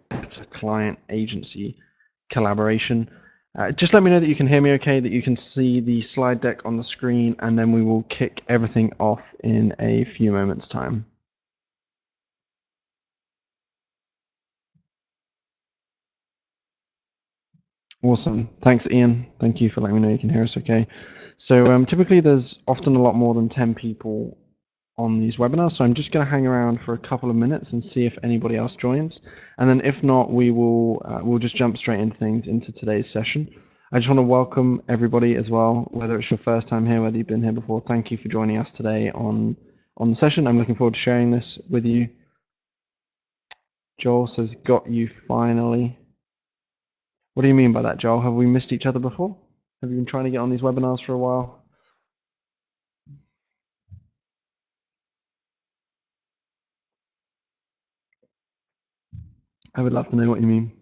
better client agency collaboration. Just let me know that you can hear me okay, that you can see the slide deck on the screen, and then we will kick everything off in a few moments' time. Awesome. Thanks, Ian. Thank you for letting me know you can hear us okay. So typically there's often a lot more than 10 people on these webinars, so I'm just going to hang around for a couple of minutes and see if anybody else joins. And then if not, we'll just jump straight into things into today's session. I just want to welcome everybody as well, whether it's your first time here, whether you've been here before. Thank you for joining us today on the session. I'm looking forward to sharing this with you. Joel says, got you finally. What do you mean by that, Joel? Have we missed each other before? Have you been trying to get on these webinars for a while? I would love to know what you mean.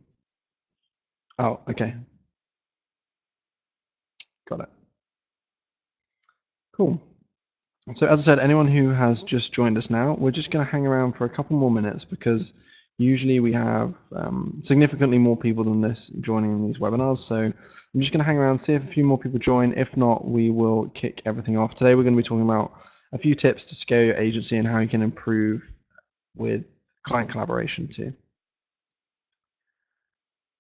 Oh, okay. Got it. Cool. So as I said, anyone who has just joined us now, we're just going to hang around for a couple more minutes because usually we have significantly more people than this joining these webinars. So I'm just going to hang around, see if a few more people join. If not, we will kick everything off. Today we're going to be talking about a few tips to scale your agency and how you can improve with client collaboration too.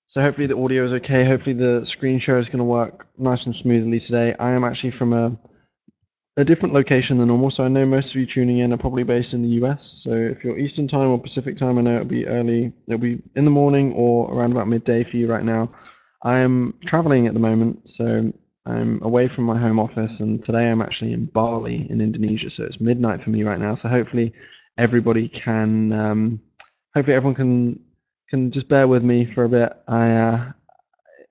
So hopefully the audio is okay. Hopefully the screen share is going to work nice and smoothly today. I am actually from a different location than normal, so I know most of you tuning in are probably based in the US. So if you're Eastern time or Pacific time, I know it'll be early. It'll be in the morning or around about midday for you right now. I am traveling at the moment, so I'm away from my home office, and today I'm actually in Bali in Indonesia. So it's midnight for me right now. So hopefully everybody can, hopefully everyone can just bear with me for a bit.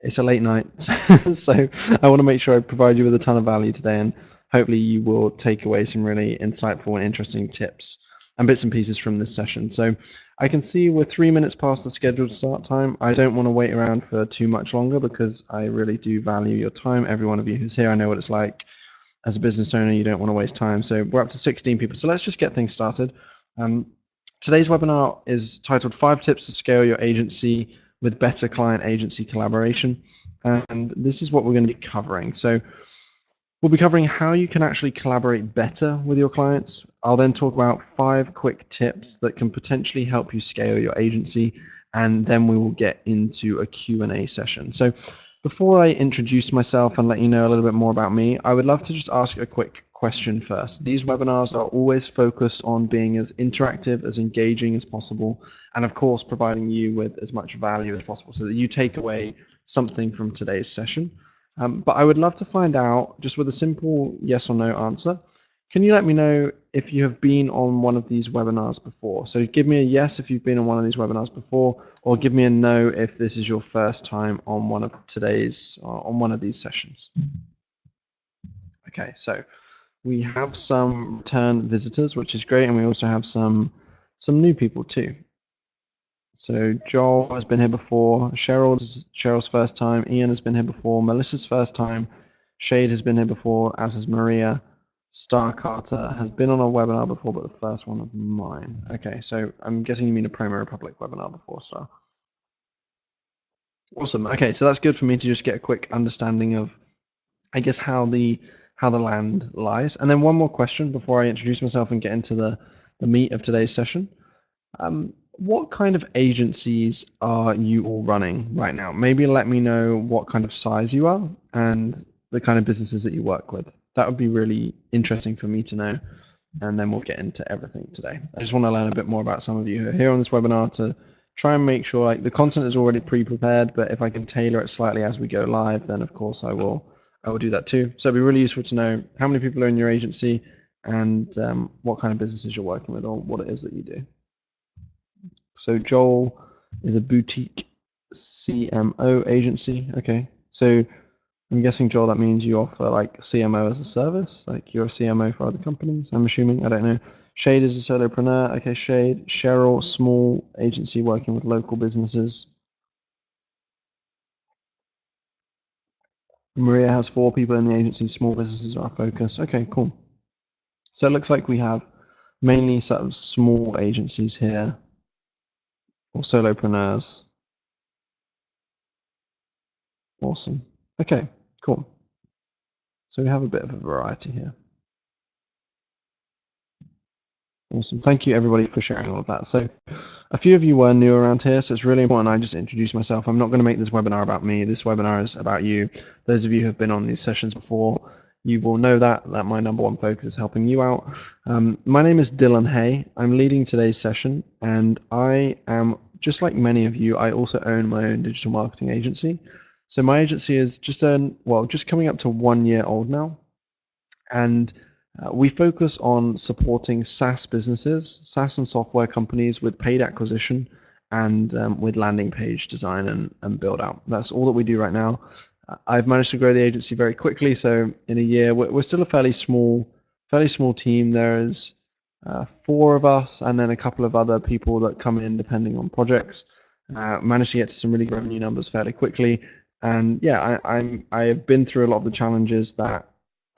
It's a late night, so I want to make sure I provide you with a ton of value today, and hopefully you will take away some really insightful and interesting tips and bits and pieces from this session. So I can see we're 3 minutes past the scheduled start time. I don't want to wait around for too much longer because I really do value your time. Every one of you who's here, I know what it's like. As a business owner, you don't want to waste time. So we're up to 16 people. So let's just get things started. Today's webinar is titled 5 Tips to Scale Your Agency with Better Client Agency Collaboration. And this is what we're going to be covering. So we'll be covering how you can actually collaborate better with your clients. I'll then talk about 5 quick tips that can potentially help you scale your agency. And then we will get into a Q&A session. So before I introduce myself and let you know a little bit more about me, I would love to just ask a quick question first. These webinars are always focused on being as interactive, as engaging as possible, and of course providing you with as much value as possible so that you take away something from today's session. But I would love to find out, just with a simple yes or no answer, can you let me know if you have been on one of these webinars before? So give me a yes if you've been on one of these webinars before, or give me a no if this is your first time on one of these sessions. Okay, so we have some return visitors, which is great, and we also have some new people too. So Joel has been here before, Cheryl's first time, Ian has been here before, Melissa's first time, Shade has been here before, as has Maria. Star Carter has been on a webinar before, but the first one of mine. Okay, so I'm guessing you mean a Promo Republic webinar before, Star. Awesome. Okay, so that's good for me to just get a quick understanding of, I guess, how the land lies. And then one more question before I introduce myself and get into the meat of today's session. What kind of agencies are you all running right now? Maybe let me know what kind of size you are and the kind of businesses that you work with. That would be really interesting for me to know. And then we'll get into everything today. I just want to learn a bit more about some of you who are here on this webinar to try and make sure like the content is already pre-prepared, but if I can tailor it slightly as we go live, then of course I will do that too. So it'd be really useful to know how many people are in your agency and what kind of businesses you're working with or what it is that you do. So Joel is a boutique CMO agency. Okay, so I'm guessing, Joel, that means you offer like CMO as a service, like you're a CMO for other companies, I'm assuming, I don't know. Shade is a solopreneur. Okay, Shade. Cheryl, small agency working with local businesses. Maria has 4 people in the agency, small businesses are our focus. Okay, cool. So it looks like we have mainly sort of small agencies here. or solopreneurs? Awesome. Okay, cool. So we have a bit of a variety here. Awesome. Thank you, everybody, for sharing all of that. So a few of you were new around here, so it's really important I just introduce myself. I'm not going to make this webinar about me. This webinar is about you. Those of you who have been on these sessions before, you will know that my number one focus is helping you out. My name is Dylan Hay. I'm leading today's session, and I am, just like many of you, I also own my own digital marketing agency. So my agency is just coming up to 1 year old now, and we focus on supporting SaaS businesses, SaaS and software companies with paid acquisition and with landing page design and build out. That's all that we do right now. I've managed to grow the agency very quickly. So in a year, we're still a fairly small team. There's 4 of us and then a couple of other people that come in depending on projects. Managed to get to some really good revenue numbers fairly quickly. And yeah, I have been through a lot of the challenges that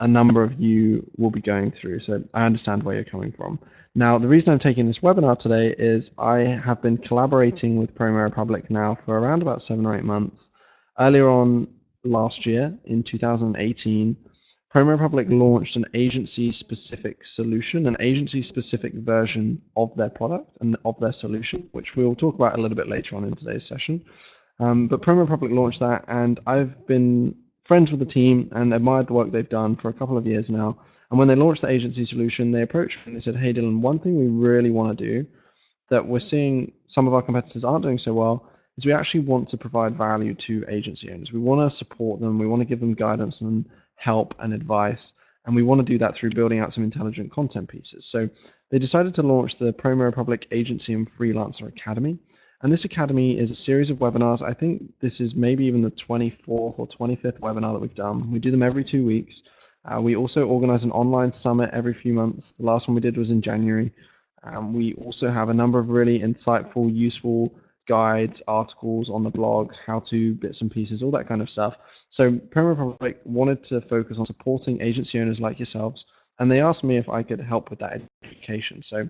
a number of you will be going through. So I understand where you're coming from. Now, the reason I'm taking this webinar today is I have been collaborating with Promo Republic now for around about 7 or 8 months. Earlier on last year, in 2018, Promo Republic launched an agency-specific solution, an agency-specific version of their product and of their solution, which we'll talk about a little bit later on in today's session. But Promo Republic launched that, and I've been friends with the team and admired the work they've done for a couple of years now. And when they launched the agency solution, they approached me and they said, "Hey, Dylan, one thing we really want to do that we're seeing some of our competitors aren't doing so well is we actually want to provide value to agency owners. We want to support them. We want to give them guidance and help and advice. And we want to do that through building out some intelligent content pieces." So they decided to launch the Promo Republic Agency and Freelancer Academy. And this academy is a series of webinars. I think this is maybe even the 24th or 25th webinar that we've done. We do them every 2 weeks. We also organize an online summit every few months. The last one we did was in January. We also have a number of really insightful, useful guides, articles on the blog, how-to bits and pieces, all that kind of stuff. So Promo Republic wanted to focus on supporting agency owners like yourselves, and they asked me if I could help with that education. So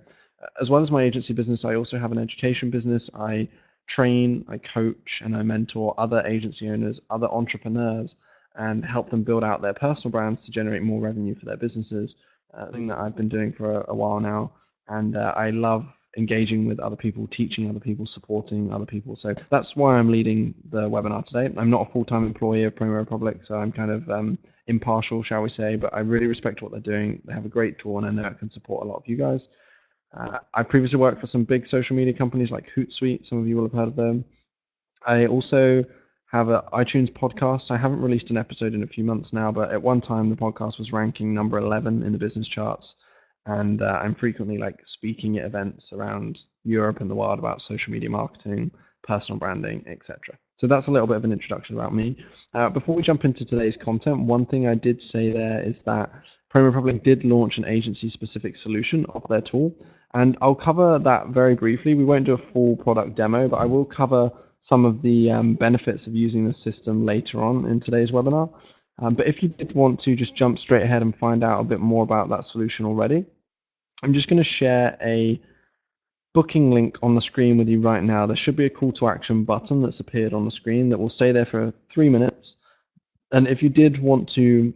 as well as my agency business, I also have an education business. I train, I coach, and I mentor other agency owners, other entrepreneurs, and help them build out their personal brands to generate more revenue for their businesses. Something that I've been doing for a while now, and I love engaging with other people, teaching other people, supporting other people. So that's why I'm leading the webinar today. I'm not a full-time employee of Promo Republic, so I'm kind of impartial, shall we say, but I really respect what they're doing. They have a great tool, and I know it can support a lot of you guys. I previously worked for some big social media companies like Hootsuite. Some of you will have heard of them. I also have an iTunes podcast. I haven't released an episode in a few months now, but at one time the podcast was ranking number 11 in the business charts. And I'm frequently speaking at events around Europe and the world about social media marketing, personal branding, etc. So that's a little bit of an introduction about me. Before we jump into today's content, one thing I did say there is that Promo Republic did launch an agency-specific solution of their tool, and I'll cover that very briefly. We won't do a full product demo, but I will cover some of the benefits of using the system later on in today's webinar. But if you did want to just jump straight ahead and find out a bit more about that solution already, I'm just going to share a booking link on the screen with you right now. There should be a call to action button that's appeared on the screen that will stay there for 3 minutes. And if you did want to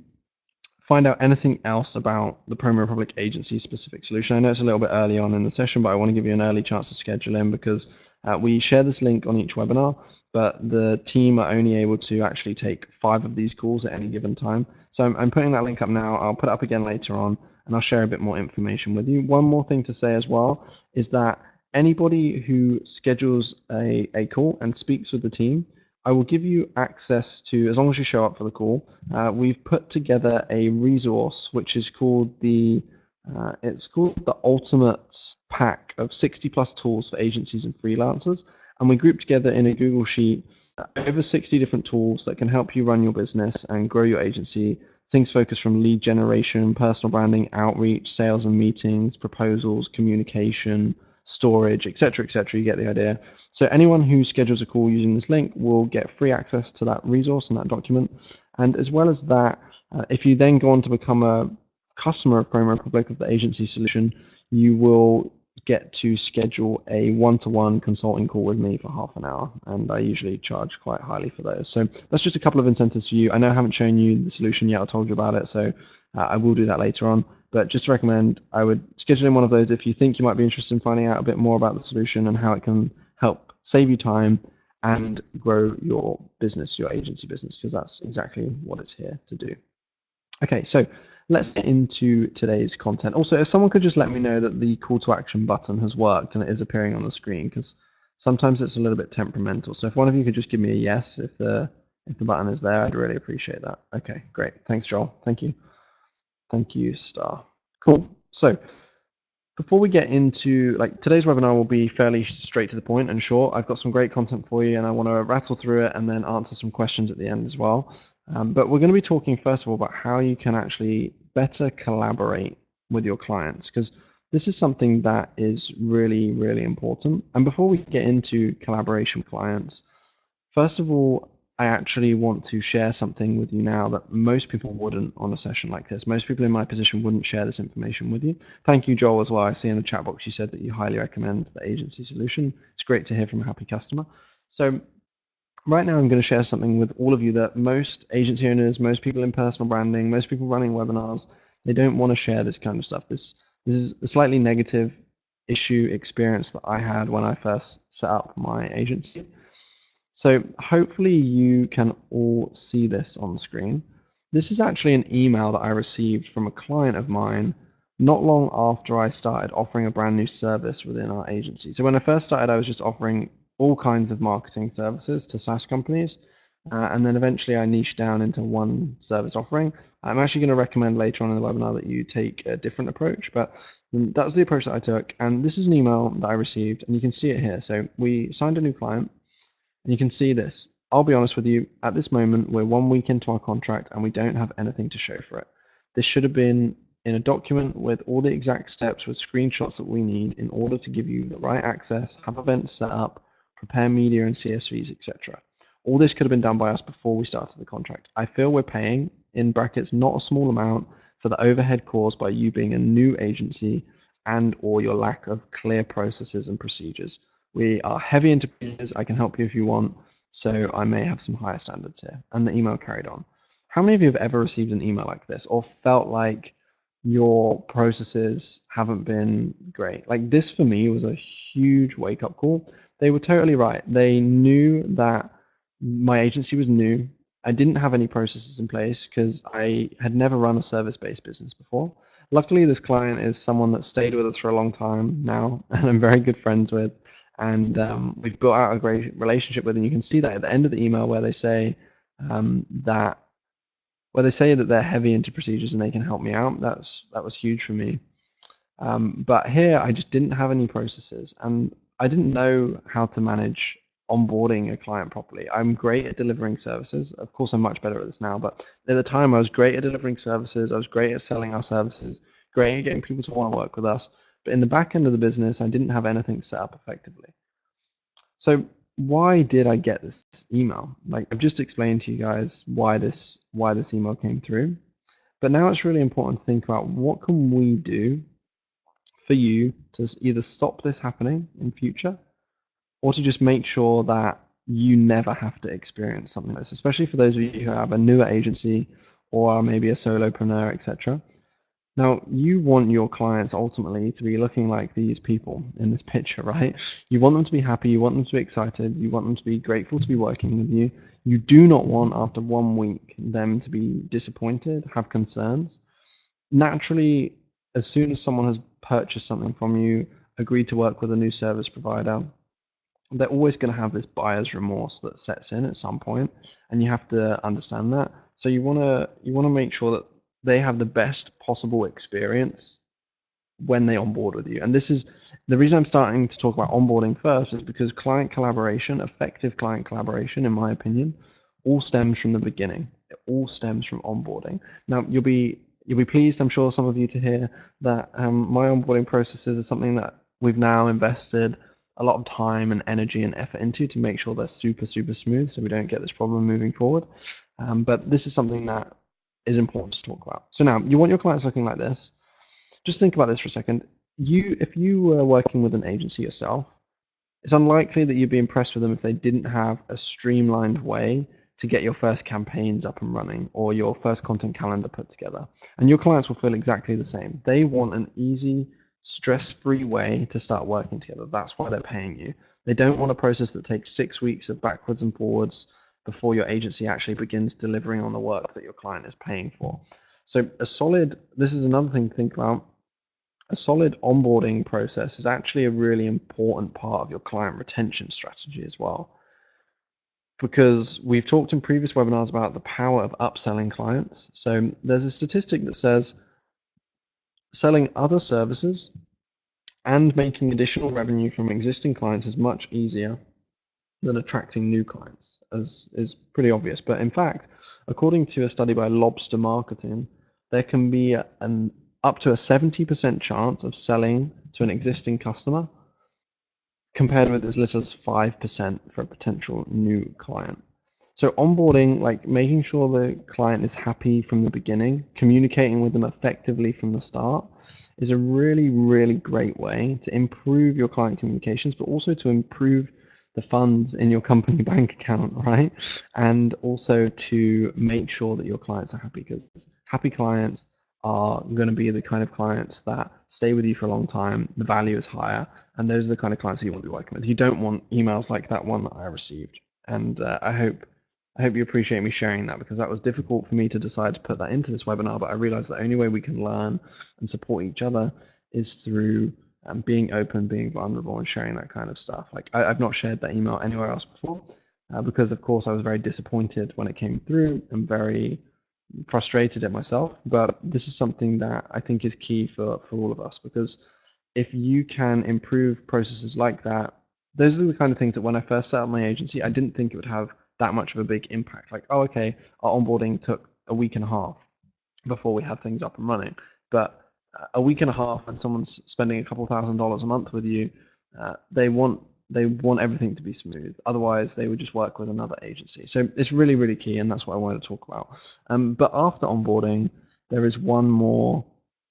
find out anything else about the Promo Republic agency specific solution, I know it's a little bit early on in the session, but I want to give you an early chance to schedule in because we share this link on each webinar, but the team are only able to actually take 5 of these calls at any given time. So I'm putting that link up now. I'll put it up again later on, and I'll share a bit more information with you. One more thing to say as well is that anybody who schedules a call and speaks with the team, I will give you access to, as long as you show up for the call, we've put together a resource which is called the Ultimate Pack of 60 plus tools for agencies and freelancers. And we grouped together in a Google Sheet over 60 different tools that can help you run your business and grow your agency. Things focused from lead generation, personal branding, outreach, sales and meetings, proposals, communication, storage, etc., etc. You get the idea. So anyone who schedules a call using this link will get free access to that resource and that document. And as well as that, if you then go on to become a customer of Promo Republic of the agency solution, you will get to schedule a one-to-one consulting call with me for half an hour, and I usually charge quite highly for those. So that's just a couple of incentives for you. I know I haven't shown you the solution yet, I told you about it, so I will do that later on. But just to recommend, I would schedule in one of those if you think you might be interested in finding out a bit more about the solution and how it can help save you time and grow your business, your agency business, because that's exactly what it's here to do. Okay, so let's get into today's content. Also, if someone could just let me know that the call to action button has worked and it is appearing on the screen, because sometimes it's a little bit temperamental. So if one of you could just give me a yes if the button is there, I'd really appreciate that. Okay, great. Thanks, Joel. Thank you. Thank you, Star. Cool. So before we get into, like, today's webinar will be fairly straight to the point and short. I've got some great content for you and I want to rattle through it and then answer some questions at the end as well. But we're going to be talking first of all about how you can actually better collaborate with your clients, because this is something that is really, really important. And before we get into collaboration with clients, first of all, I actually want to share something with you now that most people wouldn't on a session like this. Most people in my position wouldn't share this information with you. Thank you, Joel, as well. I see in the chat box you said that you highly recommend the agency solution. It's great to hear from a happy customer. So right now I'm going to share something with all of you that most agency owners, most people in personal branding, most people running webinars, they don't want to share this kind of stuff. This is a slightly negative experience that I had when I first set up my agency. So hopefully you can all see this on the screen. This is actually an email that I received from a client of mine not long after I started offering a brand new service within our agency. So when I first started, I was just offering all kinds of marketing services to SaaS companies. And then eventually I niched down into one service offering. I'm actually going to recommend later on in the webinar that you take a different approach, but that was the approach that I took. And this is an email that I received, and you can see it here. So we signed a new client. And you can see this. I'll be honest with you, at this moment, we're 1 week into our contract and we don't have anything to show for it. This should have been in a document with all the exact steps with screenshots that we need in order to give you the right access, have events set up, prepare media and CSVs, etc. All this could have been done by us before we started the contract. I feel we're paying, in brackets, not a small amount for the overhead caused by you being a new agency and or your lack of clear processes and procedures. We are heavy into procedures. I can help you if you want, so I may have some higher standards here. And the email carried on. How many of you have ever received an email like this or felt like your processes haven't been great? Like this for me was a huge wake-up call. They were totally right. They knew that my agency was new. I didn't have any processes in place because I had never run a service-based business before. Luckily, this client is someone that stayed with us for a long time now, and I'm very good friends with. And we've built out a great relationship with, and you can see that at the end of the email where they say that they're heavy into procedures and they can help me out. That was huge for me. But here I just didn't have any processes, and I didn't know how to manage onboarding a client properly. I'm great at delivering services. Of course, I'm much better at this now, but at the time I was great at delivering services. I was great at selling our services, great at getting people to want to work with us. But in the back end of the business, I didn't have anything set up effectively. So why did I get this email? Like I've just explained to you guys why this email came through. But now it's really important to think about what can we do for you to either stop this happening in future or to just make sure that you never have to experience something like this, especially for those of you who have a newer agency or maybe a solopreneur, etc. Now, you want your clients ultimately to be looking like these people in this picture, right? You want them to be happy, you want them to be excited, you want them to be grateful to be working with you. You do not want, after 1 week, them to be disappointed, have concerns. Naturally, as soon as someone has purchased something from you, agreed to work with a new service provider, they're always going to have this buyer's remorse that sets in at some point, and you have to understand that. So you want to make sure that they have the best possible experience when they onboard with you. And this is the reason I'm starting to talk about onboarding first, is because client collaboration, effective client collaboration, in my opinion, all stems from the beginning. It all stems from onboarding. Now you'll be pleased, I'm sure, some of you, to hear that my onboarding processes is something that we've now invested a lot of time and energy and effort into to make sure they're super, super smooth so we don't get this problem moving forward. But this is something that is important to talk about. So now you want your clients looking like this. Just think about this for a second. if you were working with an agency yourself, it's unlikely that you'd be impressed with them if they didn't have a streamlined way to get your first campaigns up and running or your first content calendar put together. And your clients will feel exactly the same. They want an easy, stress-free way to start working together. That's why they're paying you. They don't want a process that takes 6 weeks of backwards and forwards before your agency actually begins delivering on the work that your client is paying for. So this is another thing to think about. A solid onboarding process is actually a really important part of your client retention strategy as well. Because we've talked in previous webinars about the power of upselling clients. So there's a statistic that says selling other services and making additional revenue from existing clients is much easier than attracting new clients, as is pretty obvious. But in fact, according to a study by Lobster Marketing, there can be an up to a 70% chance of selling to an existing customer compared with as little as 5% for a potential new client. So onboarding, like making sure the client is happy from the beginning, communicating with them effectively from the start, is a really, really great way to improve your client communications, but also to improve the funds in your company bank account, right? And also to make sure that your clients are happy, because happy clients are going to be the kind of clients that stay with you for a long time, the value is higher, and those are the kind of clients that you want to be working with. You don't want emails like that one that I received. And I hope you appreciate me sharing that, because that was difficult for me to decide to put that into this webinar, but I realized the only way we can learn and support each other is through being open, being vulnerable, and sharing that kind of stuff. Like I've not shared that email anywhere else before because, of course, I was very disappointed when it came through and very frustrated at myself. But this is something that I think is key for all of us, because if you can improve processes like that, those are the kind of things that when I first set up my agency, I didn't think it would have that much of a big impact. Like, oh, okay, our onboarding took a week and a half before we had things up and running. But a week and a half when someone's spending a couple $1,000s a month with you, they want everything to be smooth. Otherwise, they would just work with another agency. So it's really, really key, and that's what I wanted to talk about. But after onboarding, there is one more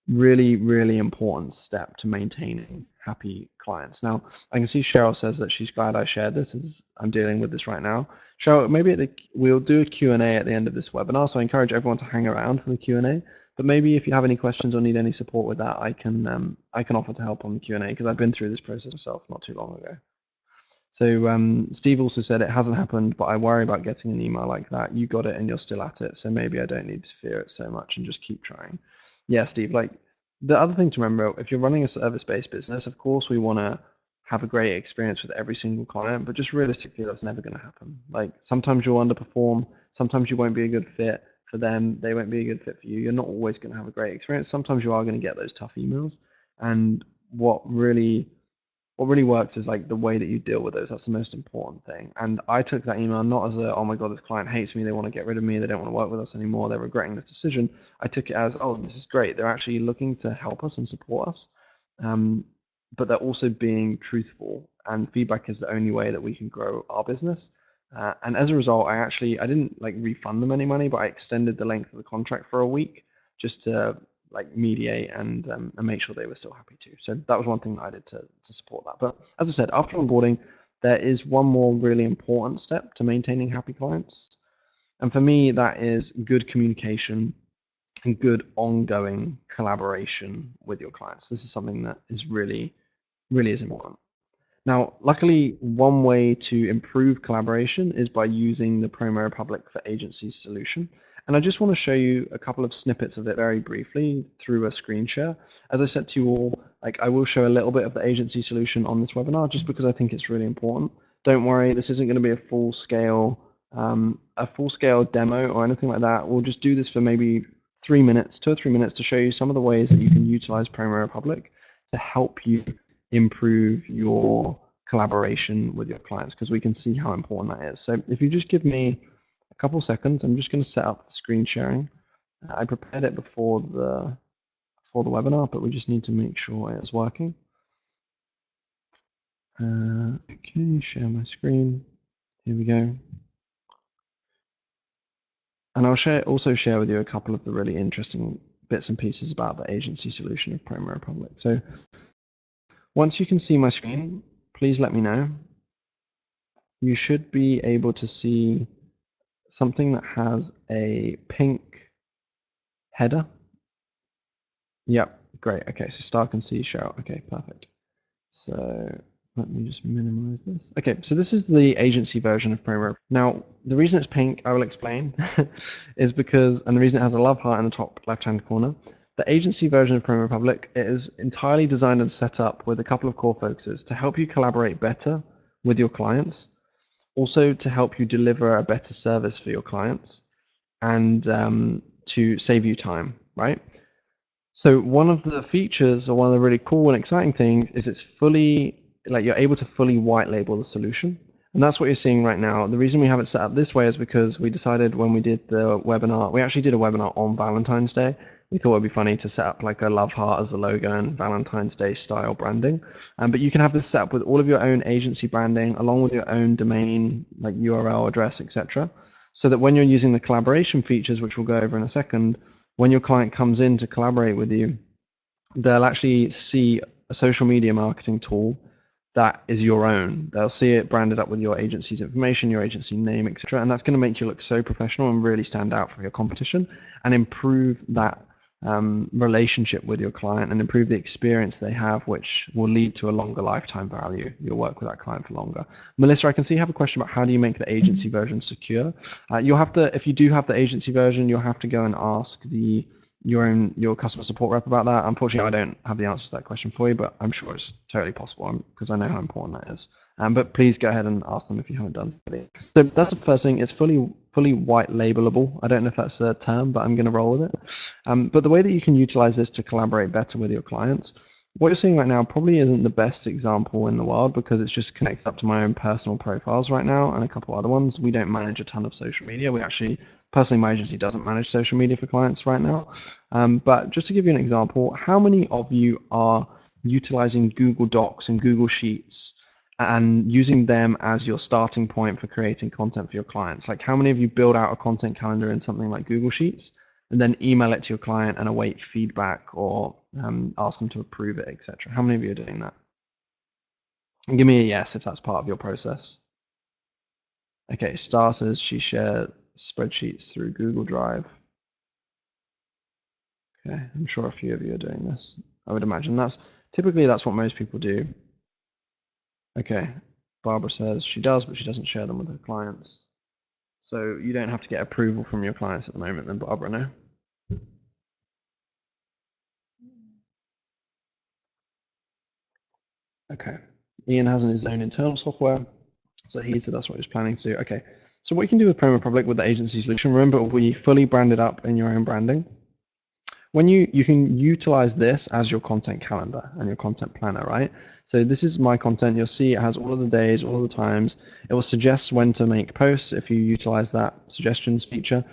really, really important step to maintaining happy clients. Now, I can see Cheryl says that she's glad I shared this, as I'm dealing with this right now. Cheryl, maybe we'll do a Q&A at the end of this webinar, so I encourage everyone to hang around for the Q&A. But maybe if you have any questions or need any support with that, I can offer to help on the Q&A, because I've been through this process myself not too long ago. So Steve also said it hasn't happened, but I worry about getting an email like that. You got it and you're still at it, so maybe I don't need to fear it so much and just keep trying. Yeah, Steve, like the other thing to remember, if you're running a service-based business, of course we want to have a great experience with every single client, but just realistically, that's never going to happen. Like sometimes you'll underperform, sometimes you won't be a good fit for them, they won't be a good fit for you. You're not always going to have a great experience. Sometimes you are going to get those tough emails, and what really works is like the way that you deal with those. That's the most important thing. And I took that email not as a, oh my God, this client hates me, they want to get rid of me, they don't want to work with us anymore, they're regretting this decision. I took it as, oh, this is great. They're actually looking to help us and support us. But they're also being truthful, and feedback is the only way that we can grow our business. And as a result, I didn't like refund them any money, but I extended the length of the contract for a week just to like mediate and make sure they were still happy too. So that was one thing that I did to support that. But as I said, after onboarding, there is one more really important step to maintaining happy clients. And for me, that is good communication and good ongoing collaboration with your clients. This is something that is really, really is important. Now, luckily, one way to improve collaboration is by using the Promo Republic for Agencies solution. And I just want to show you a couple of snippets of it very briefly through a screen share. As I said to you all, like I will show a little bit of the agency solution on this webinar just because I think it's really important. Don't worry, this isn't going to be a full-scale demo or anything like that. We'll just do this for maybe 2 or 3 minutes to show you some of the ways that you can utilize Promo Republic to help you improve your collaboration with your clients, because we can see how important that is. So if you just give me a couple seconds, I'm just going to set up the screen sharing. I prepared it before the webinar, but we just need to make sure it's working. Okay, share my screen. Here we go. And I'll also share with you a couple of the really interesting bits and pieces about the agency solution of Promo Republic. So Once you can see my screen, please let me know. You should be able to see something that has a pink header. Yep, great. Okay, so Star can see show. Okay, perfect. So let me just minimize this. Okay, so this is the agency version of Promo. Now, the reason it's pink, I will explain, is because, and the reason it has a love heart in the top left-hand corner, the agency version of Promo Republic is entirely designed and set up with a couple of core focuses to help you collaborate better with your clients, also to help you deliver a better service for your clients, and to save you time, right? So one of the features, or one of the really cool and exciting things, is it's fully, like, you're able to fully white label the solution. And that's what you're seeing right now. The reason we have it set up this way is because we decided when we did the webinar, we actually did a webinar on Valentine's Day. We thought it'd be funny to set up like a love heart as the logo and Valentine's Day style branding. But you can have this set up with all of your own agency branding, along with your own domain, like URL address, etc. So that when you're using the collaboration features, which we'll go over in a second, when your client comes in to collaborate with you, they'll actually see a social media marketing tool that is your own. They'll see it branded up with your agency's information, your agency name, etc. And that's going to make you look so professional and really stand out from your competition and improve that relationship with your client and improve the experience they have, which will lead to a longer lifetime value. You'll work with that client for longer. Melissa, I can see you have a question about how do you make the agency version secure. You'll have to, if you do have the agency version, you'll have to go and ask your customer support rep about that. Unfortunately, I don't have the answer to that question for you, but I'm sure it's totally possible because I know how important that is. But please go ahead and ask them if you haven't done it. So that's the first thing. It's fully white labelable. I don't know if that's a term, but I'm going to roll with it. But the way that you can utilize this to collaborate better with your clients, what you're seeing right now probably isn't the best example in the world because it's just connected up to my own personal profiles right now and a couple other ones. We don't manage a ton of social media. We actually, personally, my agency doesn't manage social media for clients right now. But just to give you an example, how many of you are utilizing Google Docs and Google Sheets and using them as your starting point for creating content for your clients? Like, how many of you build out a content calendar in something like Google Sheets and then email it to your client and await feedback or ask them to approve it, etc.? How many of you are doing that? And give me a yes if that's part of your process. Okay, Star says she shares spreadsheets through Google Drive. Okay, I'm sure a few of you are doing this. I would imagine that's what most people do. Okay, Barbara says she does, but she doesn't share them with her clients. So you don't have to get approval from your clients at the moment, then, Barbara, no? Okay. Ian has his own internal software, so he said that's what he's planning to do. Okay. So what you can do with Promo Republic with the agency solution, remember, we fully branded up in your own branding. When you can utilize this as your content calendar and your content planner, right? So this is my content. You'll see it has all of the days, all of the times. It will suggest when to make posts if you utilize that suggestions feature.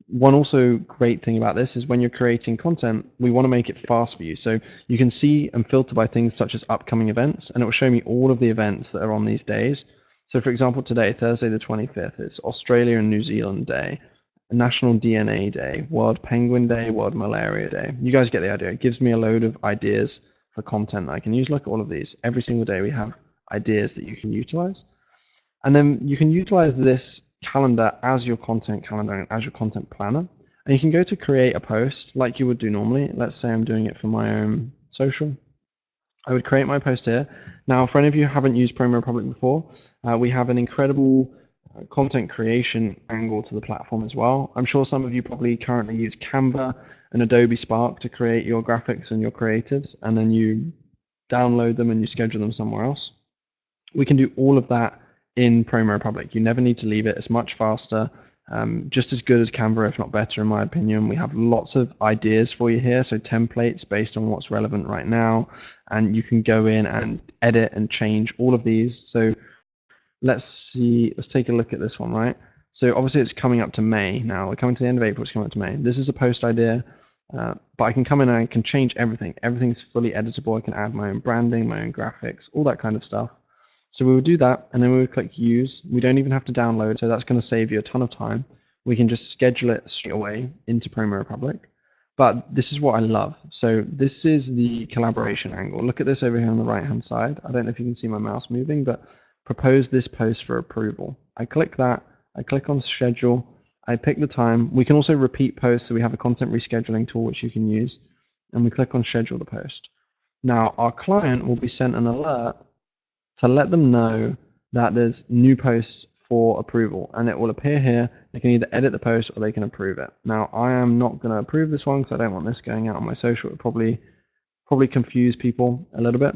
One also great thing about this is when you're creating content, we want to make it fast for you. So you can see and filter by things such as upcoming events, and it will show me all of the events that are on these days. So for example, today, Thursday the 25th, it's Australia and New Zealand Day, National DNA Day, World Penguin Day, World Malaria Day. You guys get the idea. It gives me a load of ideas for content that I can use. Look at all of these. Every single day we have ideas that you can utilize. And then you can utilize this calendar as your content calendar and as your content planner. And you can go to create a post like you would do normally. Let's say I'm doing it for my own social. I would create my post here. Now, for any of you who haven't used Promo Republic before, we have an incredible content creation angle to the platform as well. I'm sure some of you probably currently use Canva and Adobe Spark to create your graphics and your creatives, and then you download them and you schedule them somewhere else. We can do all of that in Promo Republic. You never need to leave it. It's much faster, just as good as Canva, if not better, in my opinion. We have lots of ideas for you here, so templates based on what's relevant right now, and you can go in and edit and change all of these. So let's see, let's take a look at this one, right? So obviously it's coming up to May now. We're coming to the end of April, it's coming up to May. This is a post idea, but I can come in and I can change everything. Everything's fully editable. I can add my own branding, my own graphics, all that kind of stuff. So we would do that, and then we would click use. We don't even have to download, so that's going to save you a ton of time. We can just schedule it straight away into Promo Republic. But this is what I love. So this is the collaboration angle. Look at this over here on the right-hand side. I don't know if you can see my mouse moving, but propose this post for approval. I click that. I click on schedule. I pick the time. We can also repeat posts, so we have a content rescheduling tool which you can use. And we click on schedule the post. Now, our client will be sent an alert to let them know that there's new posts for approval, and it will appear here. They can either edit the post or they can approve it. Now, I am not going to approve this one because I don't want this going out on my social. It would probably confuse people a little bit.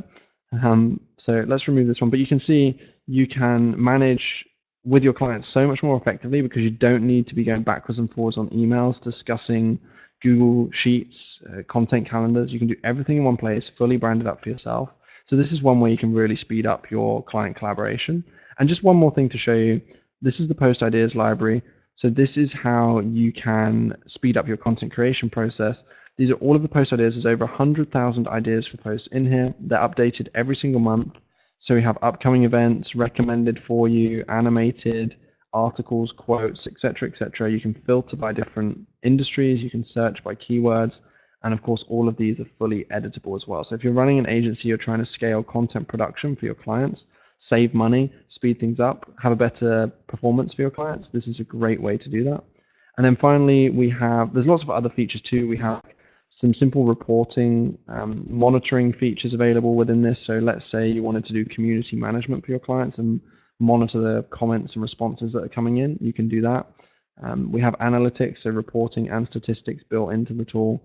So let's remove this one. But you can see you can manage with your clients so much more effectively because you don't need to be going backwards and forwards on emails discussing Google Sheets, content calendars. You can do everything in one place, fully branded up for yourself. So this is one way you can really speed up your client collaboration. And just one more thing to show you, this is the post ideas library. So this is how you can speed up your content creation process. These are all of the post ideas. There's over 100,000 ideas for posts in here. They're updated every single month. So we have upcoming events, recommended for you, animated, articles, quotes, etc., etc. You can filter by different industries. You can search by keywords. And of course, all of these are fully editable as well. So if you're running an agency, you're trying to scale content production for your clients, save money, speed things up, have a better performance for your clients, this is a great way to do that. And then finally, there's lots of other features too. We have some simple reporting, monitoring features available within this. So let's say you wanted to do community management for your clients and monitor the comments and responses that are coming in, you can do that. We have analytics, so reporting and statistics built into the tool.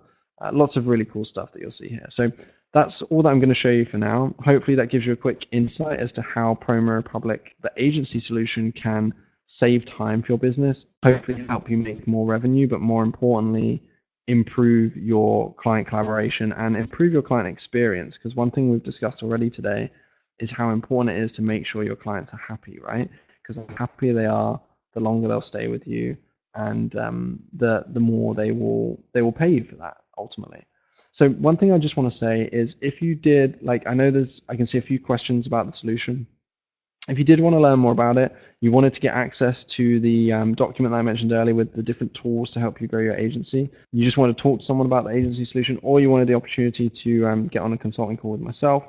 Lots of really cool stuff that you'll see here. So that's all that I'm going to show you for now. Hopefully that gives you a quick insight as to how Promo Republic, the agency solution, can save time for your business, hopefully help you make more revenue, but more importantly, improve your client collaboration and improve your client experience. Because one thing we've discussed already today is how important it is to make sure your clients are happy, right? Because the happier they are, the longer they'll stay with you, and the more they will pay you for that ultimately. So one thing I just want to say is, if you did, like, I can see a few questions about the solution. If you did want to learn more about it, you wanted to get access to the document that I mentioned earlier with the different tools to help you grow your agency, you just want to talk to someone about the agency solution, or you wanted the opportunity to get on a consulting call with myself,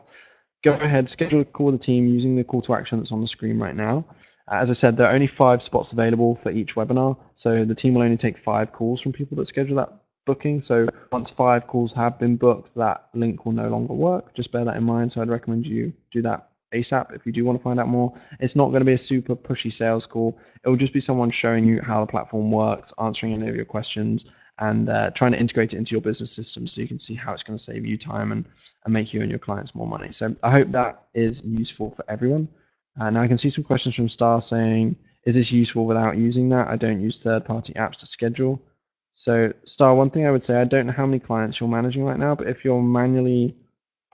go ahead, schedule a call with the team using the call to action that's on the screen right now. As I said, there are only 5 spots available for each webinar, so the team will only take 5 calls from people that schedule that booking. So once 5 calls have been booked, that link will no longer work. Just bear that in mind. So I'd recommend you do that ASAP if you do want to find out more. It's not going to be a super pushy sales call. It will just be someone showing you how the platform works, answering any of your questions, and trying to integrate it into your business system so you can see how it's going to save you time and make you and your clients more money. So I hope that is useful for everyone. Now I can see some questions from Star saying, is this useful without using that? I don't use third-party apps to schedule. So Star, one thing I would say, I don't know how many clients you're managing right now, but if you're manually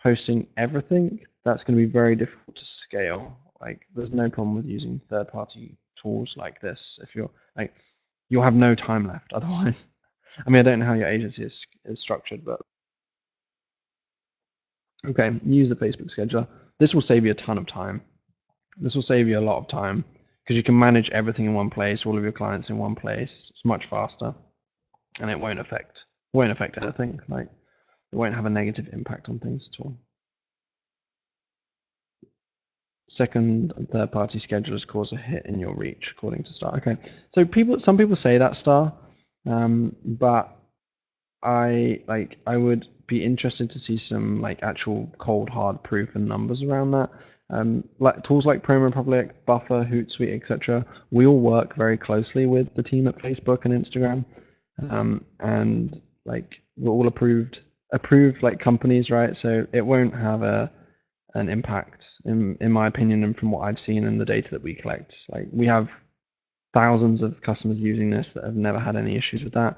posting everything, that's going to be very difficult to scale. Like, there's no problem with using third-party tools like this. If you're like, you'll have no time left otherwise. I mean, I don't know how your agency is structured, but okay, use the Facebook scheduler. This will save you a ton of time. This will save you a lot of time because you can manage everything in one place, all of your clients in one place. It's much faster, and it won't affect anything. Like, it won't have a negative impact on things at all. Second and third party schedulers cause a hit in your reach, according to Star. Okay, so some people say that, Star, but I would be interested to see some like actual cold hard proof and numbers around that. Like tools like Promo Republic, Buffer, Hootsuite, etc. We all work very closely with the team at Facebook and Instagram, and like we're all approved like companies, right? So it won't have an impact in my opinion, and from what I've seen in the data that we collect. Like, we have thousands of customers using this that have never had any issues with that.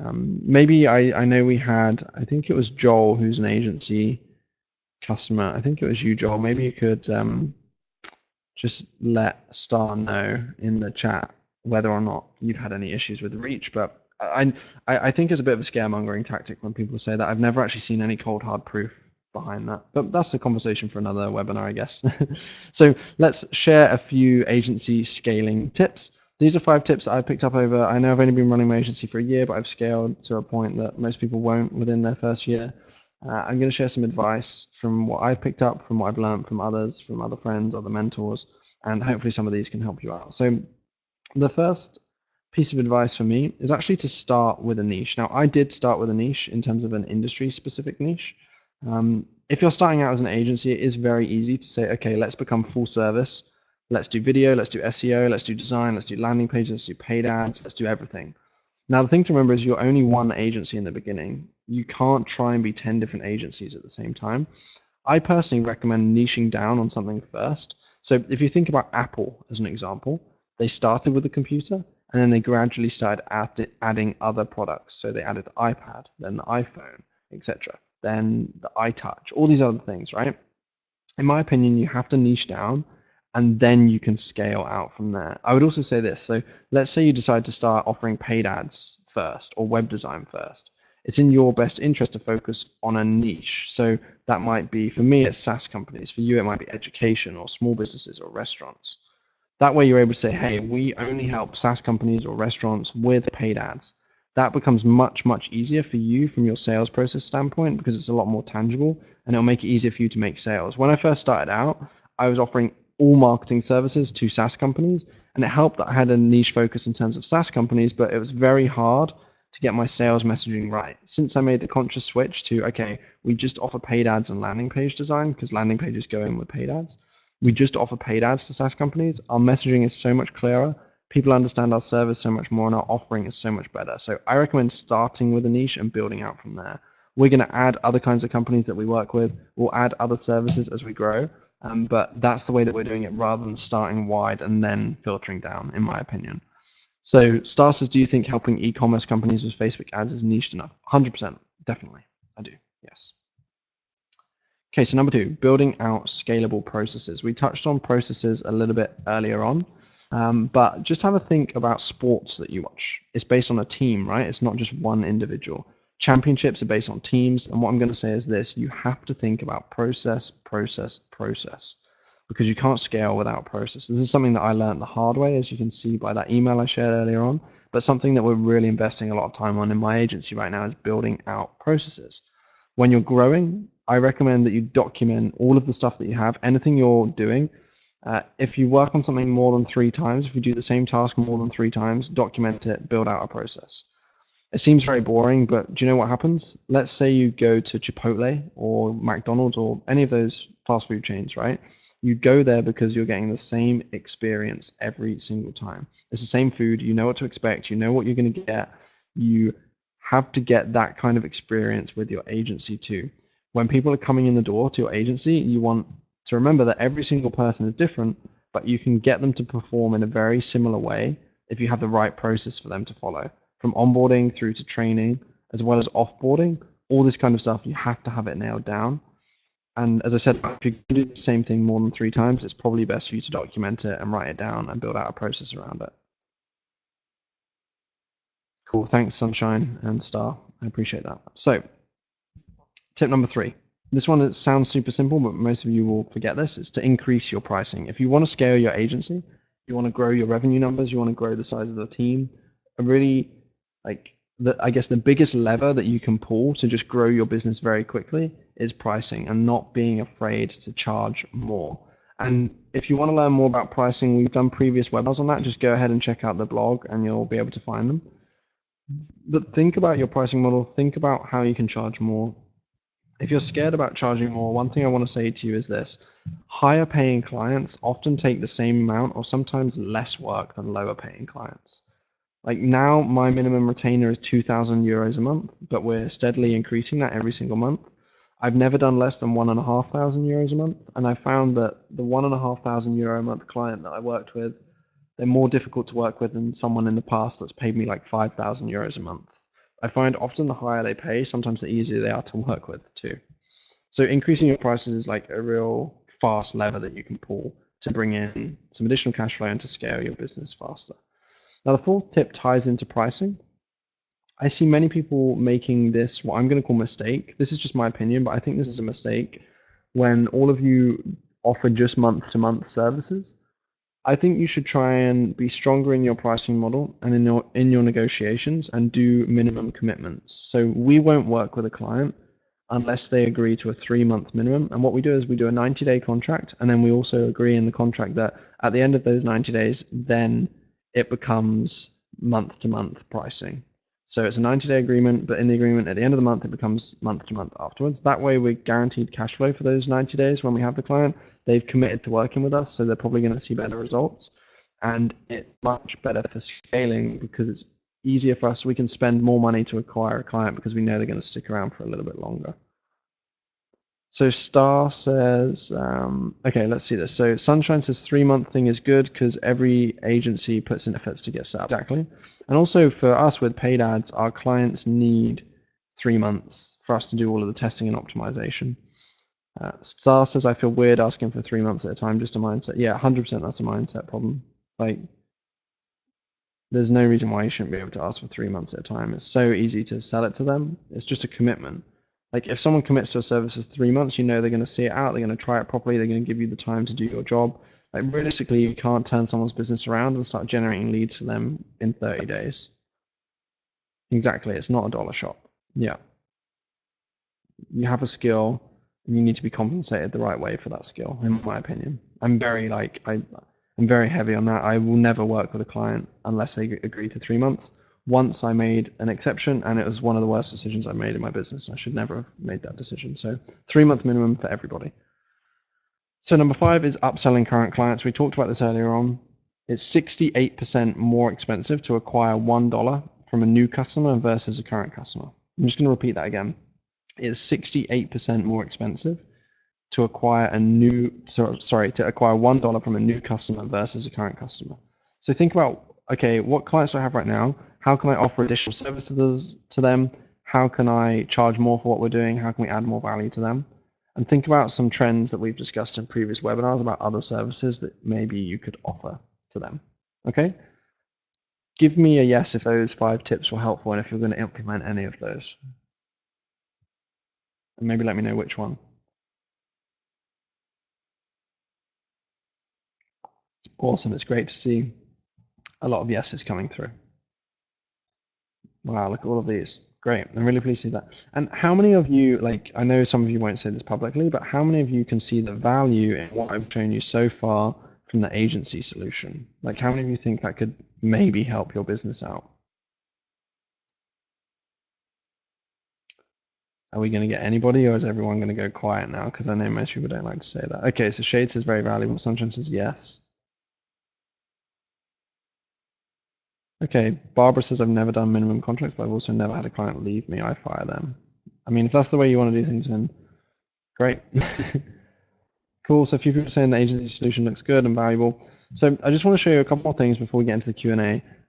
Maybe I know we had, I think it was Joel, who's an agency customer. I think it was you, Joel. Maybe you could just let Star know in the chat whether or not you've had any issues with the reach. But I think it's a bit of a scaremongering tactic when people say that. I've never actually seen any cold hard proof behind that, but that's a conversation for another webinar, I guess. So let's share a few agency scaling tips. These are 5 tips that I picked up over. I know I've only been running my agency for a year, but I've scaled to a point that most people won't within their first year. I'm going to share some advice from what I've picked up, from what I've learned from others, from other friends, other mentors, and hopefully some of these can help you out. So the first piece of advice for me is actually to start with a niche. Now, I did start with a niche in terms of an industry specific niche. If you're starting out as an agency, it is very easy to say, okay, let's become full service. Let's do video, let's do SEO, let's do design, let's do landing pages, let's do paid ads, let's do everything. Now, the thing to remember is you're only one agency in the beginning. You can't try and be 10 different agencies at the same time. I personally recommend niching down on something first. So if you think about Apple as an example, they started with a computer and then they gradually started adding other products. So they added the iPad, then the iPhone, etc., then the iTouch, all these other things, right? In my opinion, you have to niche down and then you can scale out from there. I would also say this. So let's say you decide to start offering paid ads first or web design first. It's in your best interest to focus on a niche. So that might be, for me, it's SaaS companies. For you, it might be education or small businesses or restaurants. That way you're able to say, hey, we only help SaaS companies or restaurants with paid ads. That becomes much, much easier for you from your sales process standpoint because it's a lot more tangible and it'll make it easier for you to make sales. When I first started out, I was offering all marketing services to SaaS companies, and it helped that I had a niche focus in terms of SaaS companies, but it was very hard to get my sales messaging right. Since I made the conscious switch to, okay, we just offer paid ads and landing page design because landing pages go in with paid ads. We just offer paid ads to SaaS companies. Our messaging is so much clearer. People understand our service so much more and our offering is so much better. So I recommend starting with a niche and building out from there. We're going to add other kinds of companies that we work with. We'll add other services as we grow. But that's the way that we're doing it rather than starting wide and then filtering down, in my opinion. So starters, do you think helping e-commerce companies with Facebook ads is niched enough? 100%, definitely. I do, yes. Okay, so number 2, building out scalable processes. We touched on processes a little bit earlier on, but just have a think about sports that you watch. It's based on a team, right? It's not just one individual. Championships are based on teams, and what I'm going to say is this: you have to think about process, process, process, because you can't scale without process. This is something that I learned the hard way, as you can see by that email I shared earlier on, but something that we're really investing a lot of time on in my agency right now is building out processes. When you're growing, I recommend that you document all of the stuff that you have, anything you're doing. If you work on something more than 3 times, if you do the same task more than 3 times, document it, build out a process. It seems very boring, but do you know what happens? Let's say you go to Chipotle or McDonald's or any of those fast food chains, right? You go there because you're getting the same experience every single time. It's the same food, you know what to expect, you know what you're going to get. You have to get that kind of experience with your agency too. When people are coming in the door to your agency, you want to remember that every single person is different, but you can get them to perform in a very similar way if you have the right process for them to follow. From onboarding through to training, as well as offboarding, all this kind of stuff, you have to have it nailed down. And as I said, if you do the same thing more than 3 times, it's probably best for you to document it and write it down and build out a process around it. Cool. Thanks, Sunshine and Star. I appreciate that. So, tip number 3. This one sounds super simple, but most of you will forget this. It's to increase your pricing. If you want to scale your agency, you want to grow your revenue numbers, you want to grow the size of the team, I guess the biggest lever that you can pull to just grow your business very quickly is pricing and not being afraid to charge more. And if you want to learn more about pricing, we've done previous webinars on that. Just go ahead and check out the blog and you'll be able to find them. But think about your pricing model. Think about how you can charge more. If you're scared about charging more, one thing I want to say to you is this: higher paying clients often take the same amount or sometimes less work than lower paying clients. Like now, my minimum retainer is 2,000 euros a month, but we're steadily increasing that every single month. I've never done less than 1,500 euros a month, and I found that the 1,500 euro a month client that I worked with, they're more difficult to work with than someone in the past that's paid me like 5,000 euros a month. I find often the higher they pay, sometimes the easier they are to work with too. So increasing your prices is like a real fast lever that you can pull to bring in some additional cash flow and to scale your business faster. Now, the 4th tip ties into pricing. I see many people making this, what I'm going to call mistake. This is just my opinion, but I think this is a mistake when all of you offer just month-to-month services. I think you should try and be stronger in your pricing model and in your negotiations and do minimum commitments. So we won't work with a client unless they agree to a 3-month minimum. And what we do is we do a 90-day contract, and then we also agree in the contract that at the end of those 90 days, then it becomes month-to-month pricing. So it's a 90-day agreement, but in the agreement at the end of the month, it becomes month-to-month afterwards. That way we're guaranteed cash flow for those 90 days when we have the client. They've committed to working with us, so they're probably going to see better results. And it's much better for scaling because it's easier for us. We can spend more money to acquire a client because we know they're going to stick around for a little bit longer. So Star says, okay, let's see this. So Sunshine says 3-month thing is good because every agency puts in efforts to get set up. Exactly. And also for us with paid ads, our clients need 3 months for us to do all of the testing and optimization. Star says, I feel weird asking for 3 months at a time, just a mindset. Yeah, 100% that's a mindset problem. Like, there's no reason why you shouldn't be able to ask for 3 months at a time. It's so easy to sell it to them. It's just a commitment. Like if someone commits to a service for 3 months, you know they're going to see it out, they're going to try it properly, they're going to give you the time to do your job. Like realistically, you can't turn someone's business around and start generating leads for them in 30 days. Exactly, it's not a dollar shop. Yeah. You have a skill and you need to be compensated the right way for that skill, in my opinion. I'm very heavy on that. I will never work with a client unless they agree to 3 months. Once I made an exception, and it was one of the worst decisions I made in my business. I should never have made that decision. So 3-month minimum for everybody. So number 5 is upselling current clients. We talked about this earlier on. It's 68% more expensive to acquire $1 from a new customer versus a current customer. I'm just going to repeat that again. It's 68% more expensive to acquire to acquire $1 from a new customer versus a current customer. So think about, okay, what clients do I have right now? How can I offer additional services to them? How can I charge more for what we're doing? How can we add more value to them? And think about some trends that we've discussed in previous webinars about other services that maybe you could offer to them. Okay? Give me a yes if those 5 tips were helpful and if you're going to implement any of those. And maybe let me know which one. Awesome. It's great to see a lot of yeses coming through. Wow, look at all of these. Great. I'm really pleased to see that. And how many of you, like, I know some of you won't say this publicly, but how many of you can see the value in what I've shown you so far from the agency solution? Like, how many of you think that could maybe help your business out? Are we going to get anybody, or is everyone going to go quiet now? Because I know most people don't like to say that. Okay, so Shade says very valuable. Sunshine says yes. Okay, Barbara says I've never done minimum contracts, but I've also never had a client leave me. I fire them. I mean, if that's the way you want to do things, then great. Cool. So a few people saying the agency solution looks good and valuable. So I just want to show you a couple more things before we get into the Q&A.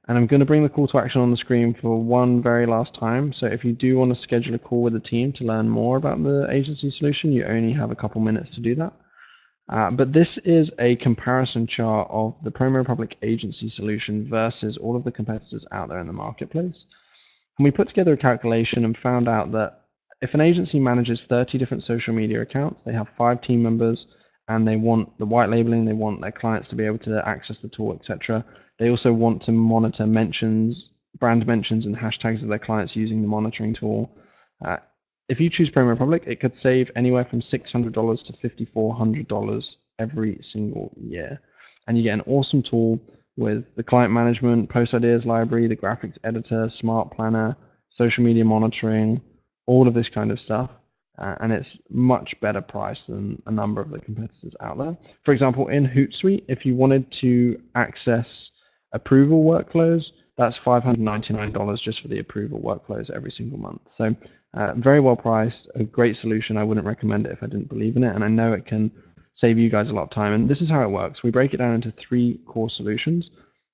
And I'm going to bring the call to action on the screen for one very last time. So if you do want to schedule a call with the team to learn more about the agency solution, you only have a couple minutes to do that. But this is a comparison chart of the Promo Republic agency solution versus all of the competitors out there in the marketplace. And we put together a calculation and found out that if an agency manages 30 different social media accounts, they have 5 team members, and they want the white labeling, they want their clients to be able to access the tool, etc. They also want to monitor mentions, brand mentions, and hashtags of their clients using the monitoring tool. If you choose Promo Republic, it could save anywhere from $600 to $5,400 every single year. And you get an awesome tool with the client management, post ideas library, the graphics editor, smart planner, social media monitoring, all of this kind of stuff. And it's much better priced than a number of the competitors out there. For example, in Hootsuite, if you wanted to access approval workflows, that's $599 just for the approval workflows every single month. So very well priced, a great solution. I wouldn't recommend it if I didn't believe in it. And I know it can save you guys a lot of time. And this is how it works. We break it down into 3 core solutions.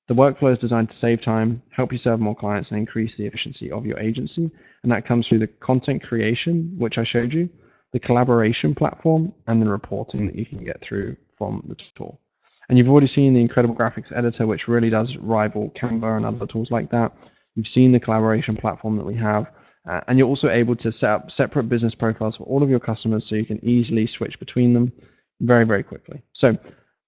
The workflow is designed to save time, help you serve more clients, and increase the efficiency of your agency. And that comes through the content creation, which I showed you, the collaboration platform, and the reporting that you can get through from the tool. And you've already seen the incredible graphics editor, which really does rival Canva and other tools like that. You've seen the collaboration platform that we have. And you're also able to set up separate business profiles for all of your customers so you can easily switch between them very, very quickly. So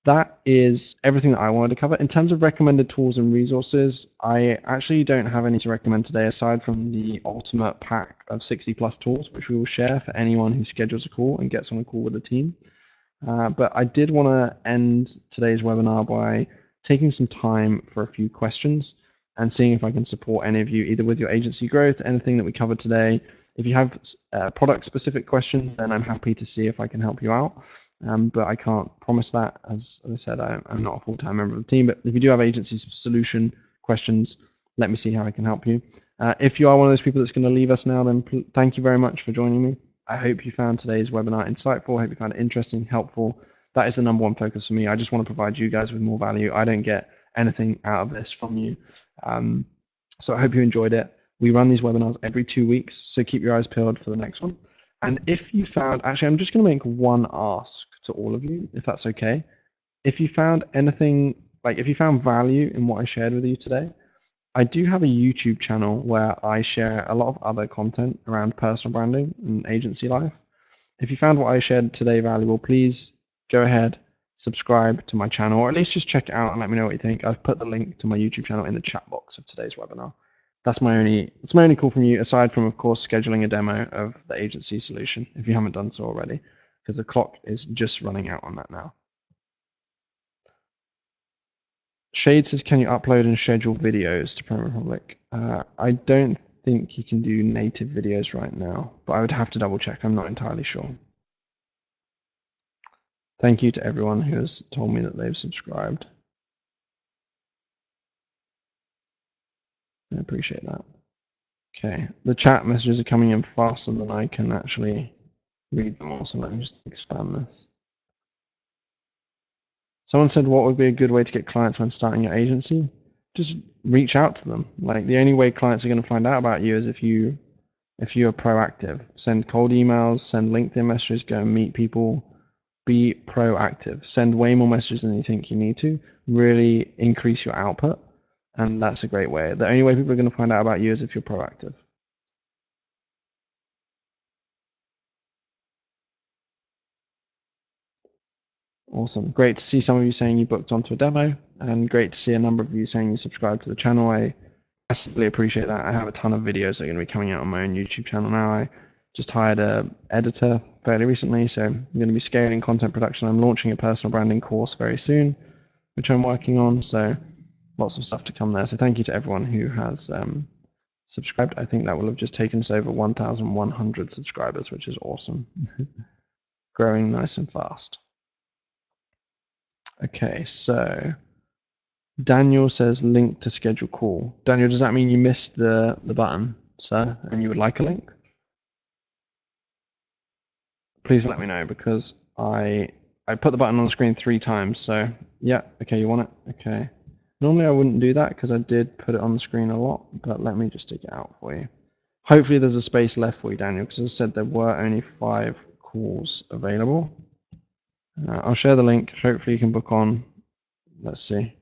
that is everything that I wanted to cover. In terms of recommended tools and resources, I actually don't have any to recommend today aside from the ultimate pack of 60 plus tools, which we will share for anyone who schedules a call and gets on a call with the team. But I did want to end today's webinar by taking some time for a few questions and seeing if I can support any of you either with your agency growth, anything that we covered today. If you have product specific questions, then I'm happy to see if I can help you out. But I can't promise that. As I said, I'm not a full-time member of the team, but if you do have agency solution questions, let me see how I can help you. If you are one of those people that's going to leave us now, then thank you very much for joining me. I hope you found today's webinar insightful. I hope you found it interesting, helpful. That is the number one focus for me. I just want to provide you guys with more value. I don't get anything out of this from you. So I hope you enjoyed it. We run these webinars every 2 weeks, so keep your eyes peeled for the next one. And if you found, actually, I'm just going to make one ask to all of you, if that's okay. If you found anything, like if you found value in what I shared with you today, I do have a YouTube channel where I share a lot of other content around personal branding and agency life. If you found what I shared today valuable, please go ahead, subscribe to my channel, or at least just check it out and let me know what you think. I've put the link to my YouTube channel in the chat box of today's webinar. That's my only call from you, aside from, of course, scheduling a demo of the agency solution if you haven't done so already, because the clock is just running out on that now. Shade says, can you upload and schedule videos to Premier Republic? I don't think you can do native videos right now, but I would have to double check. I'm not entirely sure. Thank you to everyone who has told me that they've subscribed. I appreciate that. Okay, the chat messages are coming in faster than I can actually read them all, so let me just expand this. Someone said, what would be a good way to get clients when starting your agency? Just reach out to them. Like, the only way clients are going to find out about you is if you are proactive. Send cold emails, send LinkedIn messages, go and meet people. Be proactive. Send way more messages than you think you need to. Really increase your output, and that's a great way. The only way people are going to find out about you is if you're proactive. Awesome. Great to see some of you saying you booked onto a demo, and great to see a number of you saying you subscribed to the channel. I massively appreciate that. I have a ton of videos that are going to be coming out on my own YouTube channel now. I just hired an editor fairly recently, so I'm going to be scaling content production. I'm launching a personal branding course very soon, which I'm working on, so lots of stuff to come there. So thank you to everyone who has subscribed. I think that will have just taken us over 1,100 subscribers, which is awesome. Growing nice and fast. Okay, so Daniel says link to schedule call. Daniel, does that mean you missed the button, sir, and you would like a link? Please let me know, because I put the button on the screen 3 times, so yeah, okay, you want it? Okay. Normally I wouldn't do that because I did put it on the screen a lot, but let me just take it out for you. Hopefully there's a space left for you, Daniel, because as I said, there were only 5 calls available. I'll share the link. Hopefully you can book on. Let's see.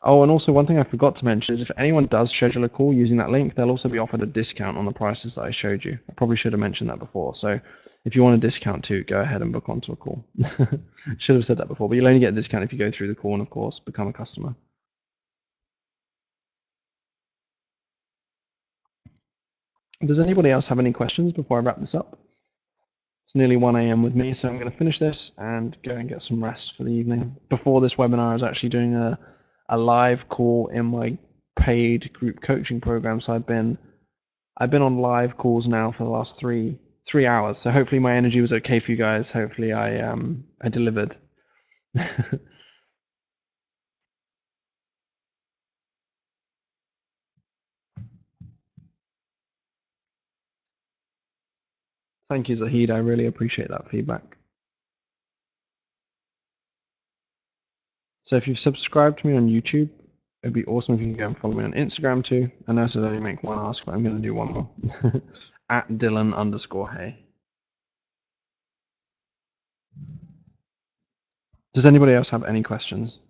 Oh, and also one thing I forgot to mention is if anyone does schedule a call using that link, they'll also be offered a discount on the prices that I showed you. I probably should have mentioned that before. So if you want a discount too, go ahead and book onto a call. Should have said that before, but you'll only get a discount if you go through the call and, of course, become a customer. Does anybody else have any questions before I wrap this up? It's nearly 1 a.m. with me, so I'm going to finish this and go and get some rest for the evening. Before this webinar, I was actually doing a live call in my paid group coaching program. So I've been on live calls now for the last three hours. So hopefully my energy was okay for you guys. Hopefully I delivered. Thank you, Zahid. I really appreciate that feedback. So if you've subscribed to me on YouTube, it'd be awesome if you can go and follow me on Instagram too. I know I said I only make one ask, but I'm going to do one more. At Dylan_Hey. Does anybody else have any questions?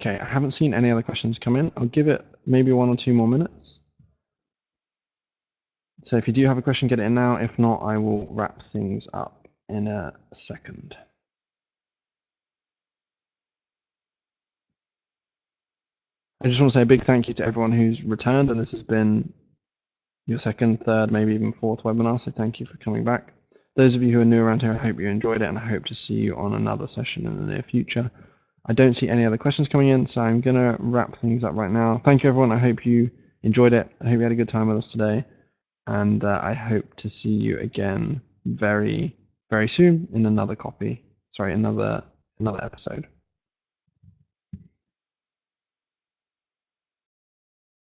Okay, I haven't seen any other questions come in. I'll give it maybe 1 or 2 more minutes. So if you do have a question, get it in now. If not, I will wrap things up in a second. I just want to say a big thank you to everyone who's returned, and this has been your second, third, maybe even fourth webinar, so thank you for coming back. Those of you who are new around here, I hope you enjoyed it, and I hope to see you on another session in the near future. I don't see any other questions coming in, so I'm going to wrap things up right now. Thank you, everyone. I hope you enjoyed it. I hope you had a good time with us today, and I hope to see you again very, very soon in another episode.